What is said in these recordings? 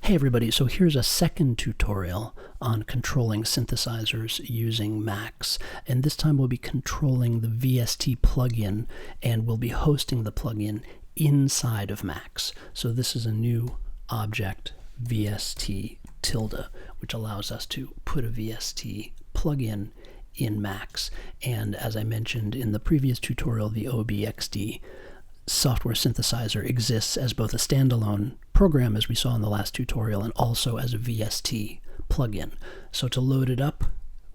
Hey everybody, so here's a second tutorial on controlling synthesizers using Macs, and this time we'll be controlling the VST plugin, and we'll be hosting the plugin inside of Macs. So this is a new object, VST tilde, which allows us to put a VST plugin in Macs. And as I mentioned in the previous tutorial, the OBXD software synthesizer exists as both a standalone program, as we saw in the last tutorial, and also as a VST plugin. So to load it up,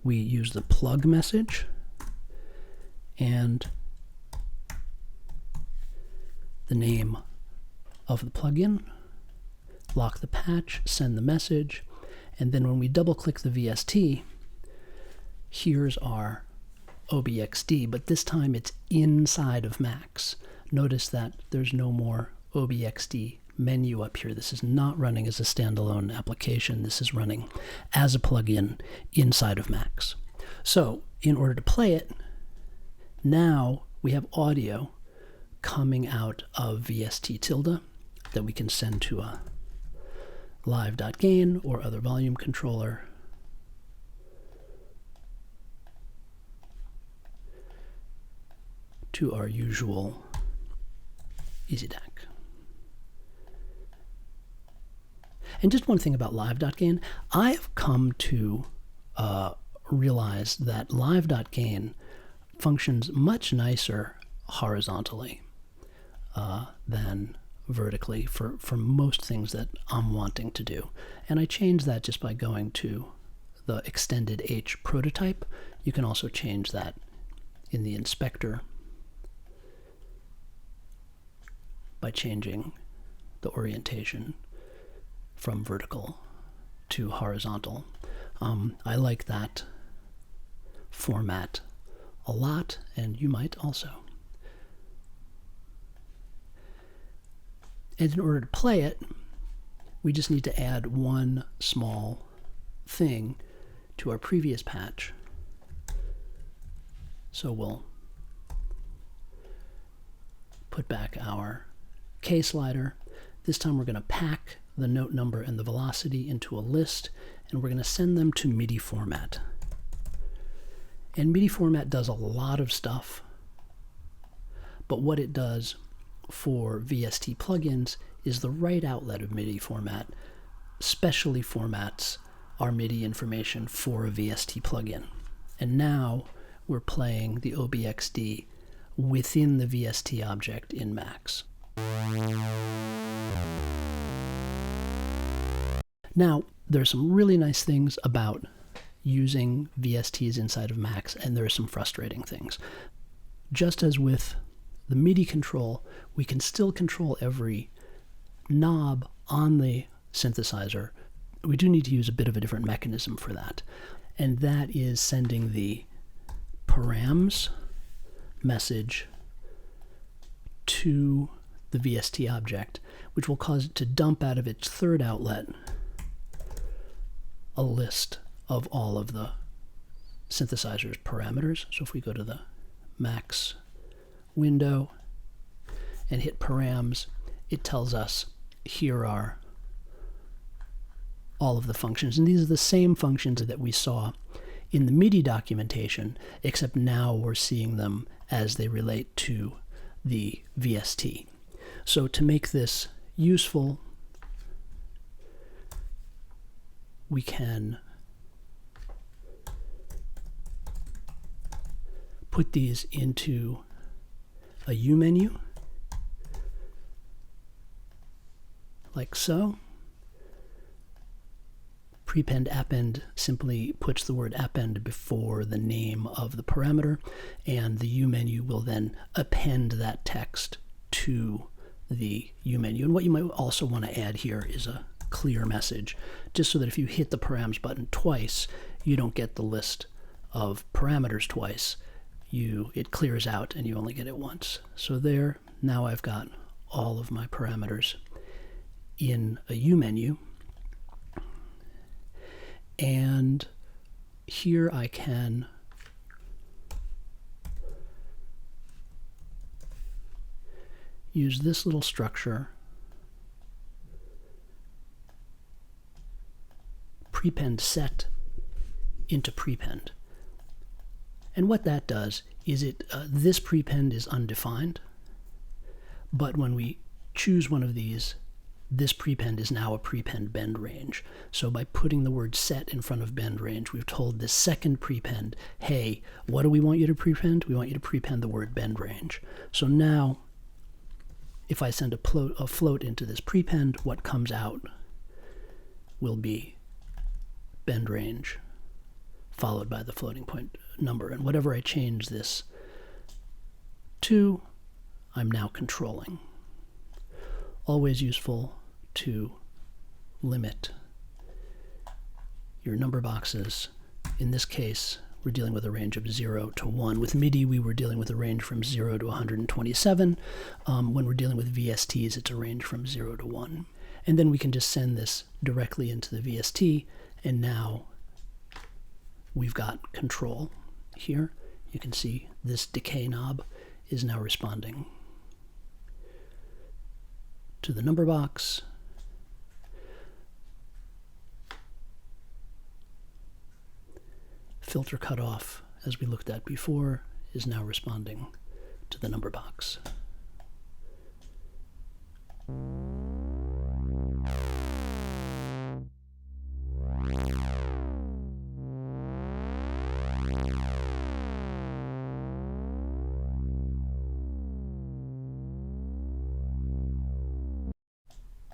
we use the plug message and the name of the plugin, lock the patch, send the message, and then when we double click the VST, here's our OBXD, but this time it's inside of Macs. Notice that there's no more OBXD menu up here. This is not running as a standalone application. This is running as a plugin inside of Macs. So in order to play it, now we have audio coming out of VST tilde that we can send to a live.gain or other volume controller. To our usual EasyDAC. And just one thing about live.gain, I've come to realize that live.gain functions much nicer horizontally than vertically for most things that I'm wanting to do. And I change that just by going to the extended H prototype. You can also change that in the inspector by changing the orientation from vertical to horizontal. I like that format a lot, and you might also. And in order to play it, we just need to add one small thing to our previous patch. So we'll put back our K slider. This time we're going to pack the note number and the velocity into a list, and we're going to send them to MIDI format. And MIDI format does a lot of stuff, but what it does for VST plugins is the right outlet of MIDI format specially formats our MIDI information for a VST plugin. And now we're playing the OBXD within the VST object in Macs. Now, there are some really nice things about using VSTs inside of Macs, and there are some frustrating things. Just as with the MIDI control, we can still control every knob on the synthesizer. We do need to use a bit of a different mechanism for that, and that is sending the params message to the VST object, which will cause it to dump out of its third outlet a list of all of the synthesizer's parameters. So if we go to the Macs window and hit params, it tells us here are all of the functions. And these are the same functions that we saw in the MIDI documentation, except now we're seeing them as they relate to the VST. So to make this useful, we can put these into a U menu, like so. Prepend append simply puts the word append before the name of the parameter, and the U menu will then append that text to the U menu. And what you might also want to add here is a clear message, just so that if you hit the params button twice, you don't get the list of parameters twice. It clears out and you only get it once. So there, now I've got all of my parameters in a U menu. And here I can use this little structure prepend set into prepend. And what that does is this prepend is undefined, but when we choose one of these, this prepend is now a prepend bend range. So by putting the word set in front of bend range, we've told this second prepend, hey, what do we want you to prepend? We want you to prepend the word bend range. So now, if I send a float into this prepend, what comes out will be bend range followed by the floating point number. And whatever I change this to, I'm now controlling. Always useful to limit your number boxes. In this case, we're dealing with a range of 0 to 1. With MIDI, we were dealing with a range from 0 to 127. When we're dealing with VSTs, it's a range from 0 to 1. And then we can just send this directly into the VST, and now we've got control here. You can see this decay knob is now responding to the number box. Filter cutoff, as we looked at before, is now responding to the number box.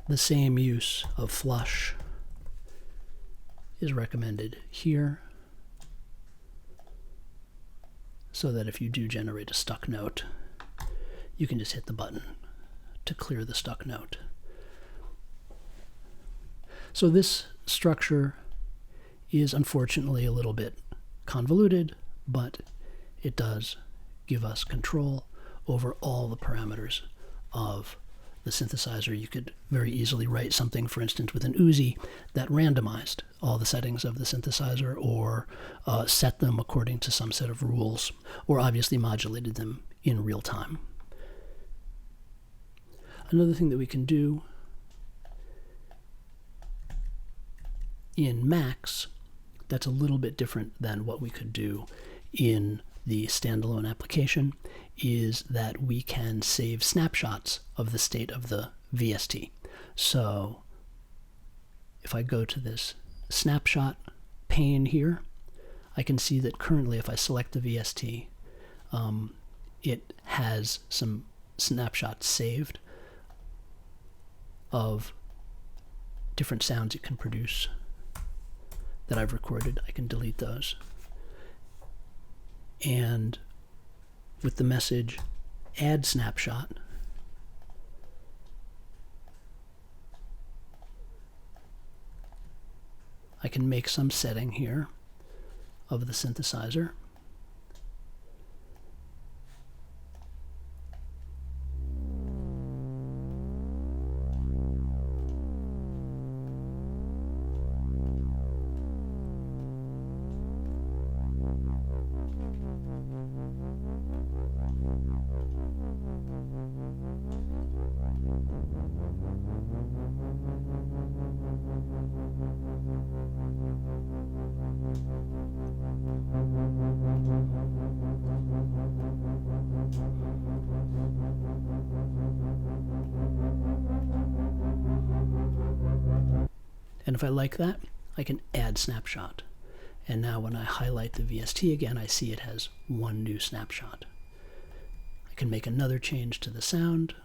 The same use of flush is recommended here, so that if you do generate a stuck note, you can just hit the button to clear the stuck note. So this structure is unfortunately a little bit convoluted, but it does give us control over all the parameters of the synthesizer. You could very easily write something, for instance, with an Uzi that randomized all the settings of the synthesizer, or set them according to some set of rules, or obviously modulated them in real time. Another thing that we can do in Max that's a little bit different than what we could do in the standalone application is that we can save snapshots of the state of the VST. So if I go to this snapshot pane here, I can see that currently if I select the VST, it has some snapshots saved of different sounds it can produce that I've recorded. I can delete those. And with the message add snapshot, I can make some setting here of the synthesizer. And if I like that, I can add snapshot. And now when I highlight the VST again, I see it has one new snapshot. I can make another change to the sound.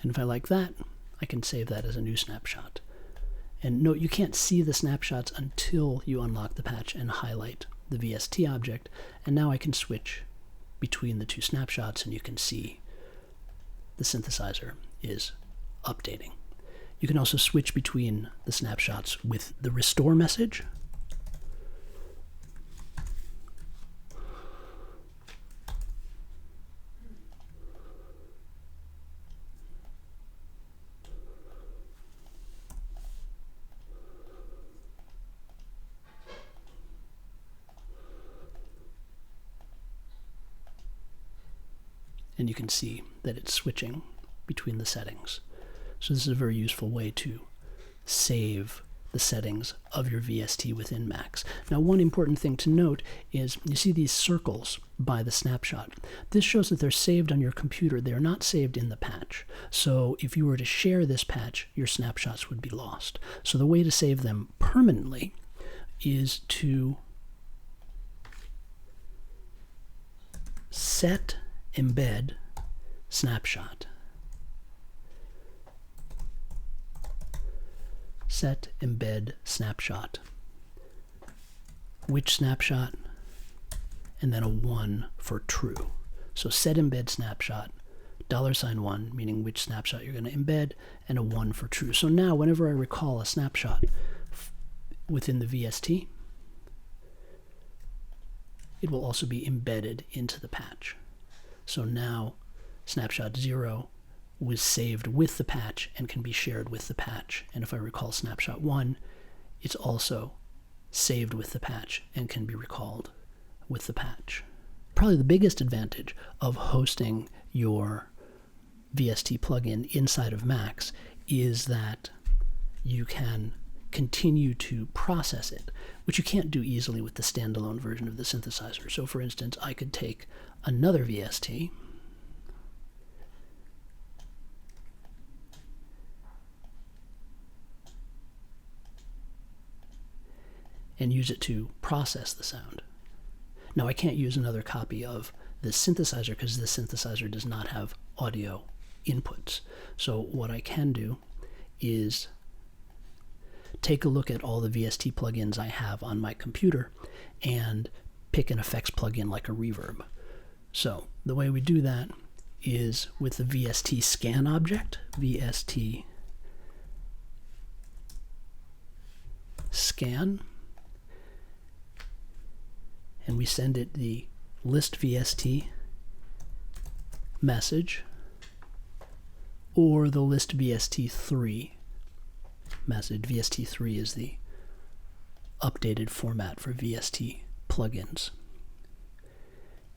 And if I like that, I can save that as a new snapshot. And note, you can't see the snapshots until you unlock the patch and highlight the VST object. And now I can switch between the two snapshots, and you can see the synthesizer is updating. You can also switch between the snapshots with the restore message. and you can see that it's switching between the settings. So this is a very useful way to save the settings of your VST within Max. Now, one important thing to note is you see these circles by the snapshot. This shows that they're saved on your computer. They're not saved in the patch. So if you were to share this patch, your snapshots would be lost. So the way to save them permanently is to set embed snapshot. Set embed snapshot. Which snapshot? And then a 1 for true. So set embed snapshot, $1, meaning which snapshot you're going to embed, and a 1 for true. So now whenever I recall a snapshot within the VST, it will also be embedded into the patch. So now snapshot 0 was saved with the patch and can be shared with the patch. And if I recall snapshot 1, it's also saved with the patch and can be recalled with the patch. Probably the biggest advantage of hosting your VST plugin inside of Max is that you can continue to process it, which you can't do easily with the standalone version of the synthesizer. So for instance, I could take another VST, and use it to process the sound. Now I can't use another copy of this synthesizer because this synthesizer does not have audio inputs. So what I can do is take a look at all the VST plugins I have on my computer and pick an effects plugin like a reverb. So the way we do that is with the VST scan object, VST scan, and we send it the list VST message or the list VST3 message. VST3 is the updated format for VST plugins.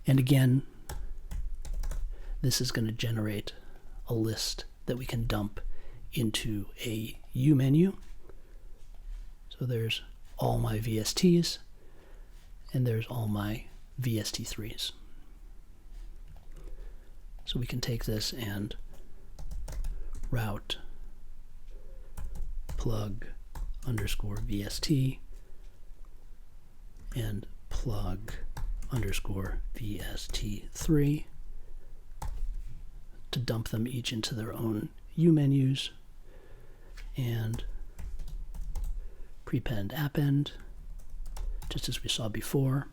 And again, this is going to generate a list that we can dump into a U menu. So there's all my VSTs, and there's all my VST3s. So we can take this and route plug underscore VST and plug underscore VST3 to dump them each into their own U menus, and prepend append, just as we saw before,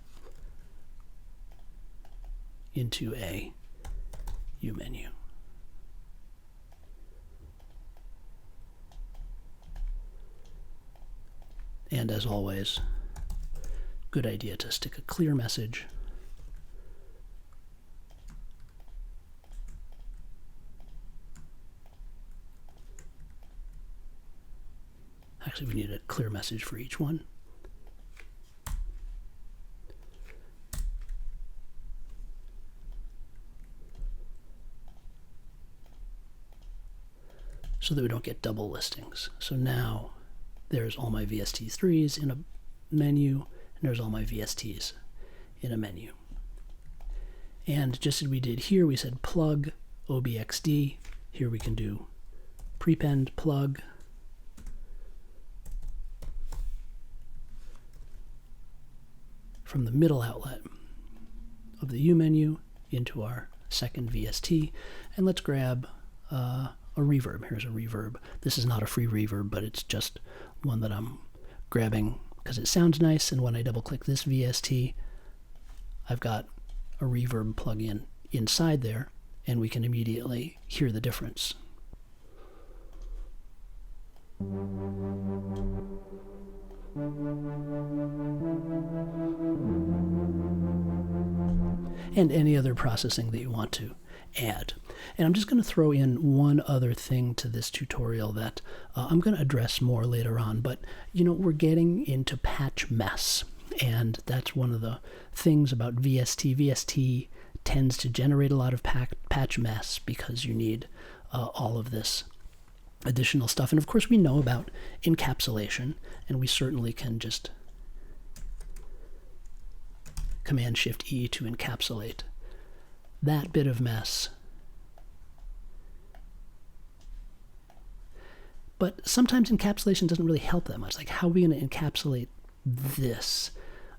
into a U menu. And as always, good idea to stick a clear message Actually, we need a clear message for each one. So that we don't get double listings. So now there's all my VST3s in a menu, and there's all my VSTs in a menu. And just as we did here, we said plug OBXD. Here we can do prepend plug from the middle outlet of the U menu into our second VST. And let's grab a reverb. Here's a reverb. This is not a free reverb, but it's just one that I'm grabbing because it sounds nice. And when I double click this VST, I've got a reverb plugin inside there, and we can immediately hear the difference. And any other processing that you want to add. And I'm just going to throw in one other thing to this tutorial that I'm going to address more later on, but you know, we're getting into patch mess, and that's one of the things about VST. VST tends to generate a lot of patch mess because you need all of this additional stuff. And of course, we know about encapsulation, and we certainly can just Command-Shift-E to encapsulate that bit of mess. But sometimes encapsulation doesn't really help that much. Like, how are we going to encapsulate this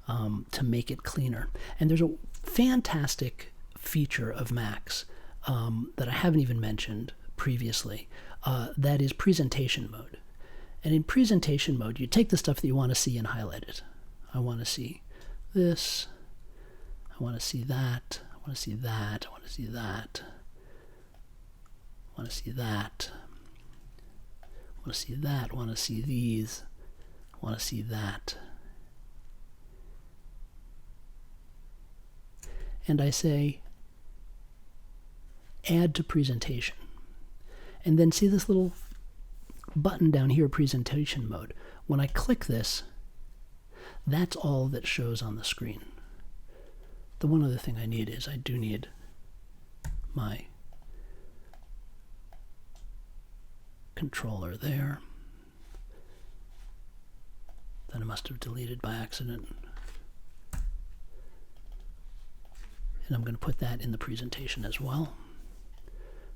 to make it cleaner? And there's a fantastic feature of Macs that I haven't even mentioned previously. That is presentation mode. And in presentation mode, you take the stuff that you want to see and highlight it. I want to see this. I want to see that. I want to see that. I want to see that. I want to see that. I want to see that. I want to see these. I want to see that. And I say, add to presentation. And then see this little button down here, presentation mode. When I click this, that's all that shows on the screen. The one other thing I need is I do need my controller there that I must have deleted by accident. And I'm going to put that in the presentation as well.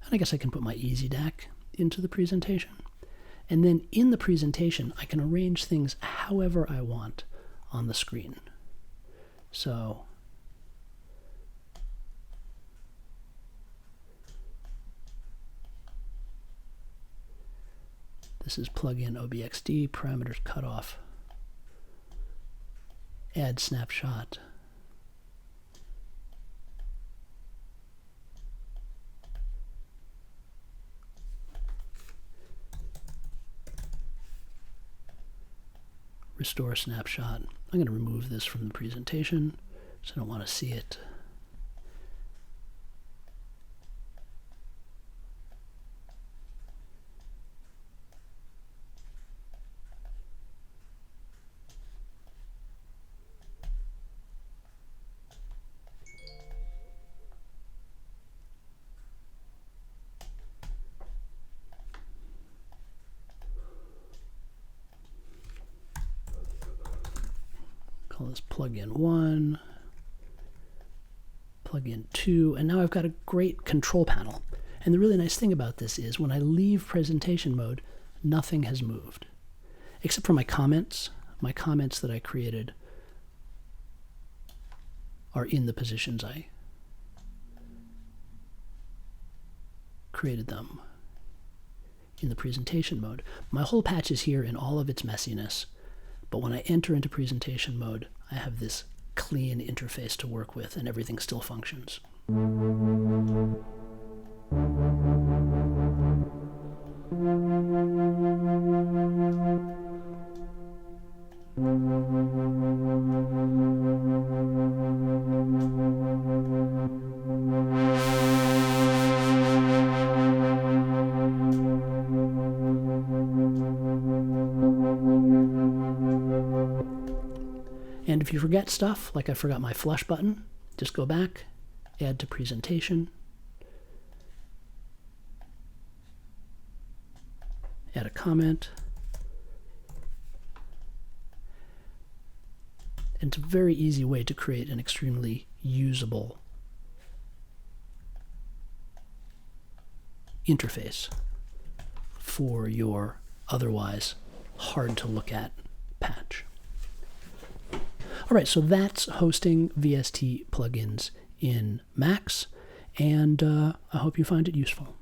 And I guess I can put my Easy DAC into the presentation. And then in the presentation, I can arrange things however I want on the screen. So this is plugin OBXD, parameters cutoff, add snapshot. Restore snapshot. I'm going to remove this from the presentation, so I don't want to see it. Call this plugin 1, plugin 2, and now I've got a great control panel. And the really nice thing about this is when I leave presentation mode, nothing has moved, except for my comments. My comments that I created are in the positions I created them in the presentation mode. My whole patch is here in all of its messiness. But when I enter into presentation mode, I have this clean interface to work with, and everything still functions. And if you forget stuff, like I forgot my flush button, just go back, add to presentation, add a comment, and it's a very easy way to create an extremely usable interface for your otherwise hard to look at patch. All right, so that's hosting VST plugins in Macs, and I hope you find it useful.